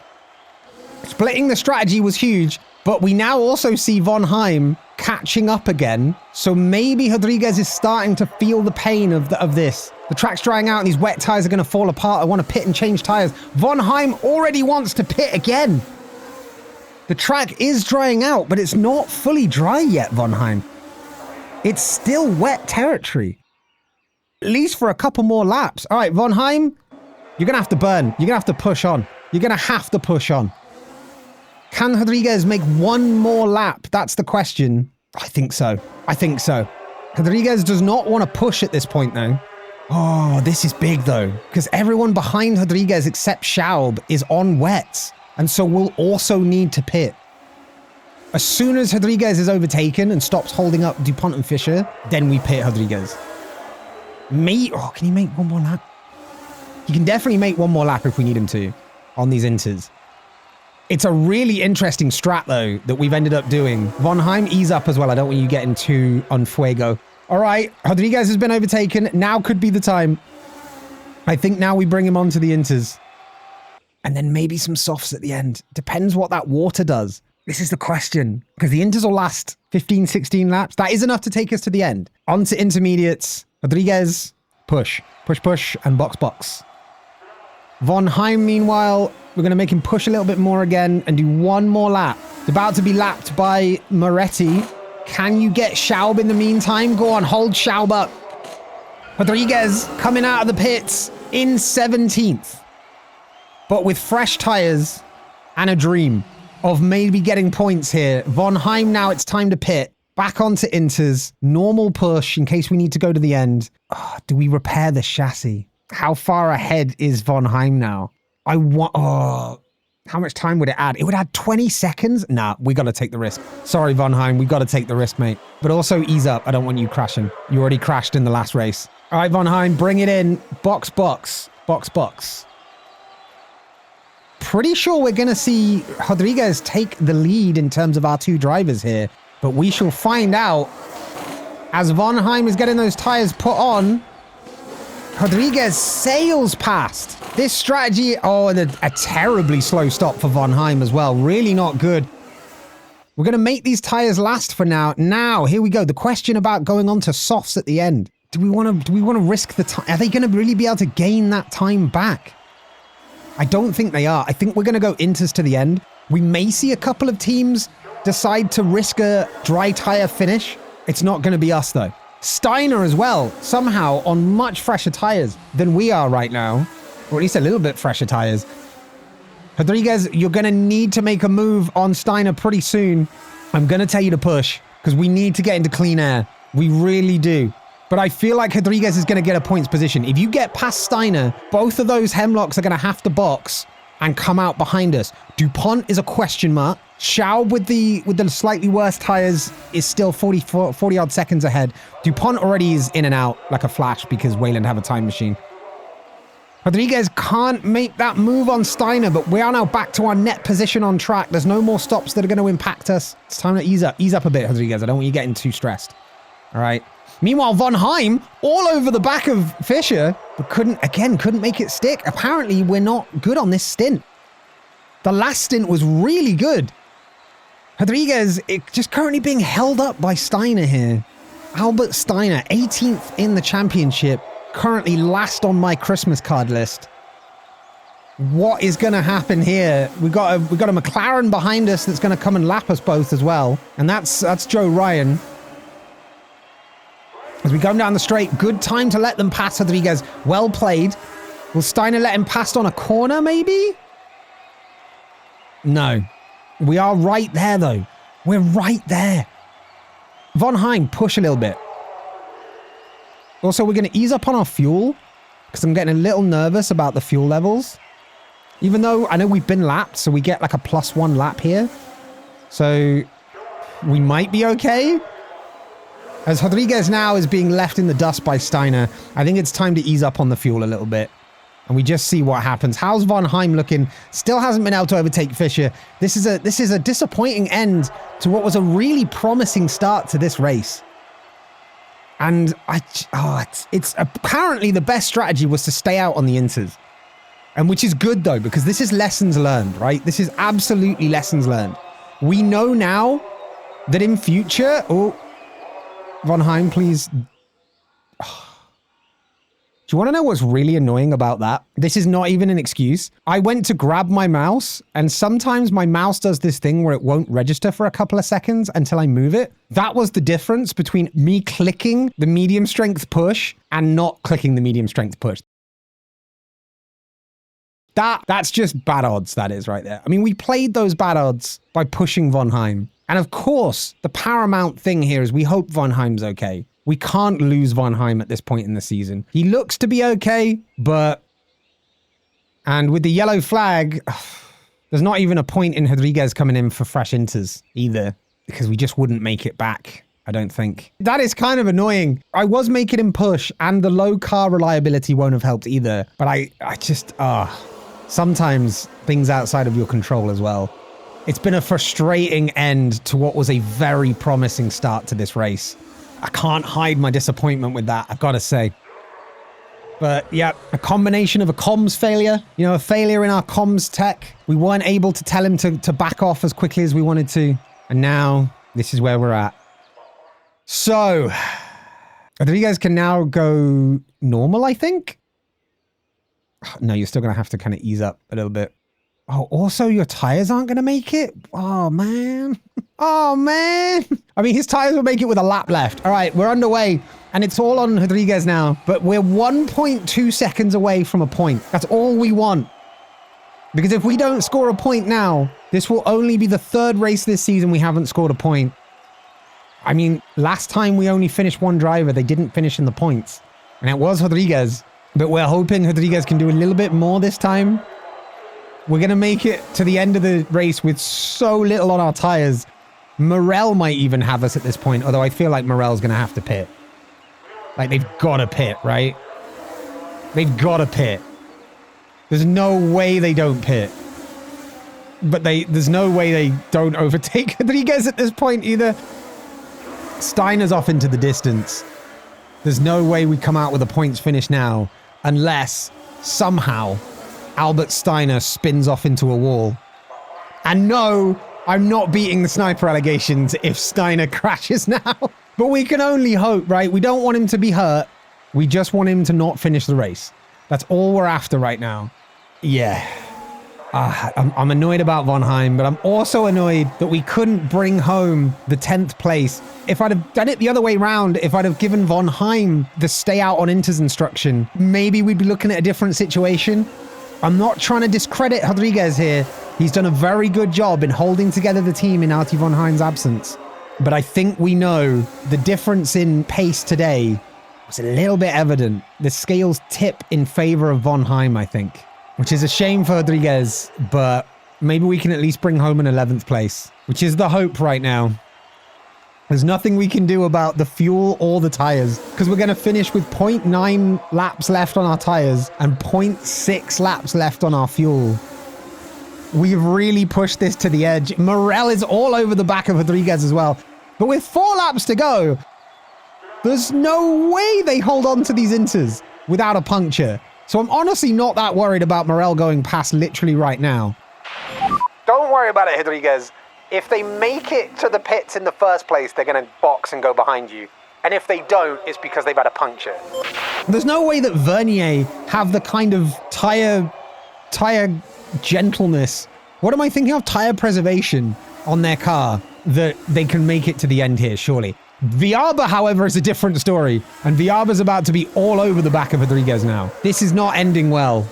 A: Splitting the strategy was huge, but we now also see Von Heim catching up again. So maybe Rodriguez is starting to feel the pain of this. The track's drying out and these wet tires are going to fall apart. I want to pit and change tires. Von Heim already wants to pit again. The track is drying out, but it's not fully dry yet, Von Heim. It's still wet territory. At least for a couple more laps. All right, Von Heim, you're going to have to burn. You're going to have to push on. You're going to have to push on. Can Rodriguez make one more lap? That's the question. I think so. I think so. Rodriguez does not want to push at this point, though. Oh, this is big, though, because everyone behind Rodriguez except Schaub is on wets, and so we'll also need to pit. As soon as Rodriguez is overtaken and stops holding up DuPont and Fischer, then we pit Rodriguez. Can he make one more lap? He can definitely make one more lap if we need him to on these Inters. It's a really interesting strat, though, that we've ended up doing. Von Heim, ease up as well. I don't want you getting too on fuego. All right, Rodriguez has been overtaken. Now could be the time. I think now we bring him onto the Inters. And then maybe some softs at the end. Depends what that water does. This is the question, because the Inters will last 15, 16 laps. That is enough to take us to the end. On to intermediates. Rodriguez, push, push, push, and box, box. Von Heim, meanwhile, we're going to make him push a little bit more again and do one more lap. It's about to be lapped by Moretti. Can you get Schaub in the meantime? Go on, hold Schaub up. Rodriguez coming out of the pits in 17th. But with fresh tires and a dream of maybe getting points here. Von Heim now, it's time to pit. Back onto Inters. Normal push in case we need to go to the end. Oh, do we repair the chassis? How far ahead is Von Heim now? How much time would it add? It would add 20 seconds? Nah, we got to take the risk. Sorry, Von Heim, we got to take the risk, mate. But also ease up. I don't want you crashing. You already crashed in the last race. All right, Von Heim, bring it in. Box, box. Box, box. Pretty sure we're going to see Rodriguez take the lead in terms of our two drivers here. But we shall find out as Von Heim is getting those tires put on. Rodriguez sails past. This strategy, and a terribly slow stop for Von Heim as well. Really not good. We're going to make these tires last for now. Now, here we go. The question about going on to softs at the end. Do we want to risk the time? Are they going to really be able to gain that time back? I don't think they are. I think we're going to go Inters to the end. We may see a couple of teams decide to risk a dry tire finish. It's not going to be us, though. Steiner as well, somehow on much fresher tires than we are right now. Or at least a little bit fresher tires. Rodriguez, you're going to need to make a move on Steiner pretty soon. I'm going to tell you to push because we need to get into clean air. We really do. But I feel like Rodriguez is going to get a points position. If you get past Steiner, both of those hemlocks are going to have to box and come out behind us. DuPont is a question mark. Schaub with the slightly worse tires is still 40 odd seconds ahead. DuPont already is in and out like a flash because Wayland have a time machine. Rodriguez can't make that move on Steiner, but we are now back to our net position on track. There's no more stops that are going to impact us. It's time to ease up. Ease up a bit, Rodriguez. I don't want you getting too stressed. All right. Meanwhile, Von Heim all over the back of Fischer, but couldn't make it stick. Apparently, we're not good on this stint. The last stint was really good. Rodriguez just currently being held up by Steiner here. Albert Steiner, 18th in the championship, currently last on my Christmas card list. What is going to happen here? We got a McLaren behind us that's going to come and lap us both as well, and that's Joe Ryan. As we go down the straight, good time to let them pass Rodriguez. Well played. Will Steiner let him pass on a corner, maybe? No. We are right there, though. We're right there. Von Heim, push a little bit. Also, we're going to ease up on our fuel because I'm getting a little nervous about the fuel levels. Even though I know we've been lapped, so we get like a +1 lap here. So we might be okay. As Rodriguez now is being left in the dust by Steiner, I think it's time to ease up on the fuel a little bit. And we just see what happens. How's Von Heim looking? Still hasn't been able to overtake Fischer. This is a disappointing end to what was a really promising start to this race. And it's apparently the best strategy was to stay out on the inters. And which is good though, because this is lessons learned, right? This is absolutely lessons learned. We know now that in future, Von Heim, please. Do you want to know what's really annoying about that? This is not even an excuse. I went to grab my mouse, and sometimes my mouse does this thing where it won't register for a couple of seconds until I move it. That was the difference between me clicking the medium strength push and not clicking the medium strength push. That's just bad odds, that is right there. I mean, we played those bad odds by pushing Von Heim. And of course, the paramount thing here is we hope Von Heim's okay. We can't lose Von Heim at this point in the season. He looks to be okay, but... And with the yellow flag, there's not even a point in Rodriguez coming in for fresh inters either, because we just wouldn't make it back, I don't think. That is kind of annoying. I was making him push, and the low car reliability won't have helped either. But I just, sometimes things outside of your control as well. It's been a frustrating end to what was a very promising start to this race. I can't hide my disappointment with that, I've got to say. But yeah, a combination of a comms failure, you know, a failure in our comms tech. We weren't able to tell him to back off as quickly as we wanted to. And now this is where we're at. So, I think you guys can now go normal, I think. No, you're still going to have to kind of ease up a little bit. Oh, also your tires aren't going to make it? Oh, man. Oh, man. I mean, his tires will make it with a lap left. All right, we're underway. And it's all on Rodriguez now. But we're 1.2 seconds away from a point. That's all we want. Because if we don't score a point now, this will only be the third race this season we haven't scored a point. I mean, last time we only finished one driver. They didn't finish in the points. And it was Rodriguez. But we're hoping Rodriguez can do a little bit more this time. We're going to make it to the end of the race with so little on our tires. Morel might even have us at this point, although I feel like Morel's going to have to pit. Like, they've got to pit, right? They've got to pit. There's no way they don't pit. But there's no way they don't overtake Rodriguez at this point either. Steiner's off into the distance. There's no way we come out with a points finish now unless somehow Albert Steiner spins off into a wall. And no, I'm not beating the sniper allegations if Steiner crashes now. But we can only hope, right? We don't want him to be hurt. We just want him to not finish the race. That's all we're after right now. Yeah. I'm annoyed about Von Heim, but I'm also annoyed that we couldn't bring home the 10th place. If I'd have done it the other way around, if I'd have given Von Heim the stay out on inters instruction, maybe we'd be looking at a different situation. I'm not trying to discredit Rodriguez here. He's done a very good job in holding together the team in Artie Von Heim's absence. But I think we know the difference in pace today was a little bit evident. The scales tip in favor of Von Heim, I think, which is a shame for Rodriguez, but maybe we can at least bring home an 11th place, which is the hope right now. There's nothing we can do about the fuel or the tires because we're going to finish with 0.9 laps left on our tires and 0.6 laps left on our fuel. We've really pushed this to the edge. Morel is all over the back of Rodriguez as well. But with 4 laps to go, there's no way they hold on to these inters without a puncture. So I'm honestly not that worried about Morel going past literally right now. Don't worry about it, Rodriguez. If they make it to the pits in the first place, they're going to box and go behind you. And if they don't, it's because they've had a puncture. There's no way that Vernier have the kind of tire gentleness. What am I thinking of? Tire preservation on their car that they can make it to the end here, surely. Viaba, however, is a different story. And Viaba's about to be all over the back of Rodriguez now. This is not ending well.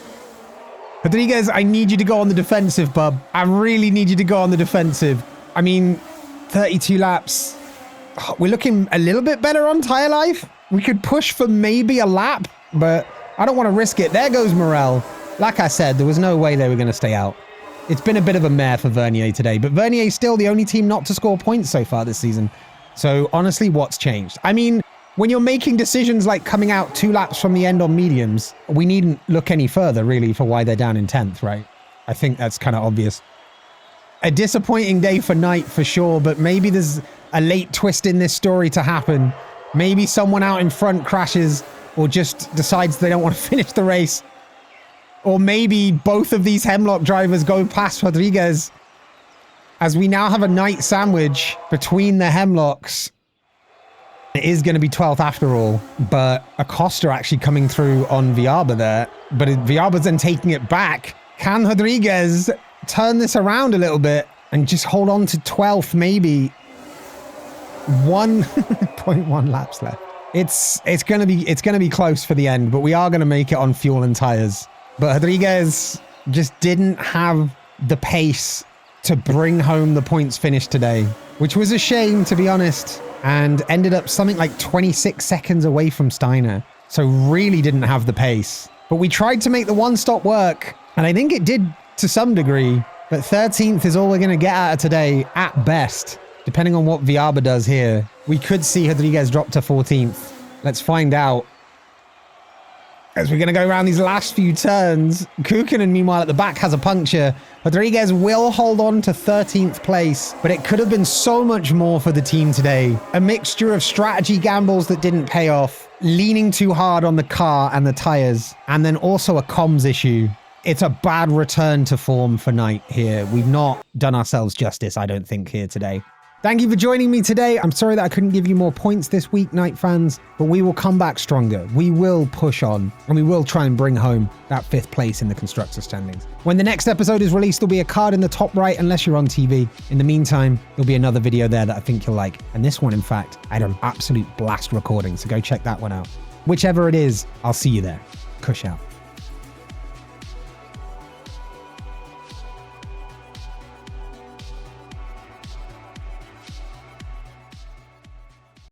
A: Rodriguez, I need you to go on the defensive, bub. I really need you to go on the defensive. I mean, 32 laps. We're looking a little bit better on tire life. We could push for maybe a lap, but I don't want to risk it. There goes Morel. Like I said, there was no way they were going to stay out. It's been a bit of a mare for Vernier today, but Vernier's still the only team not to score points so far this season. So honestly, what's changed? I mean, when you're making decisions like coming out 2 laps from the end on mediums, we needn't look any further really for why they're down in 10th, right? I think that's kind of obvious. A disappointing day for Knight for sure, but maybe there's a late twist in this story to happen. Maybe someone out in front crashes or just decides they don't want to finish the race. Or maybe both of these Hemlock drivers go past Rodriguez, as we now have a Knight sandwich between the Hemlocks. It is going to be 12th after all, but Acosta actually coming through on Viaba there. But Viaba's then taking it back. Can Rodriguez turn this around a little bit and just hold on to 12th maybe? 1.1 laps left. It's gonna be close for the end, but we are gonna make it on fuel and tires. But Rodriguez just didn't have the pace to bring home the points finish today, which was a shame, to be honest, and ended up something like 26 seconds away from Steiner. So really didn't have the pace. But we tried to make the one stop work, and I think it did to some degree, but 13th is all we're gonna get out of today at best. Depending on what Viaba does here, we could see Rodriguez drop to 14th. Let's find out. As we're going to go around these last few turns, Kukkinen, meanwhile, at the back has a puncture. Rodriguez will hold on to 13th place, but it could have been so much more for the team today. A mixture of strategy gambles that didn't pay off, leaning too hard on the car and the tires, and then also a comms issue. It's a bad return to form for Knight here. We've not done ourselves justice, I don't think, here today. Thank you for joining me today. I'm sorry that I couldn't give you more points this week, Knight fans, but we will come back stronger. We will push on, and we will try and bring home that 5th place in the constructor standings. When the next episode is released, there'll be a card in the top right, unless you're on TV. In the meantime, there'll be another video there that I think you'll like. And this one, in fact, I had an absolute blast recording, so go check that one out. Whichever it is, I'll see you there. Cush out.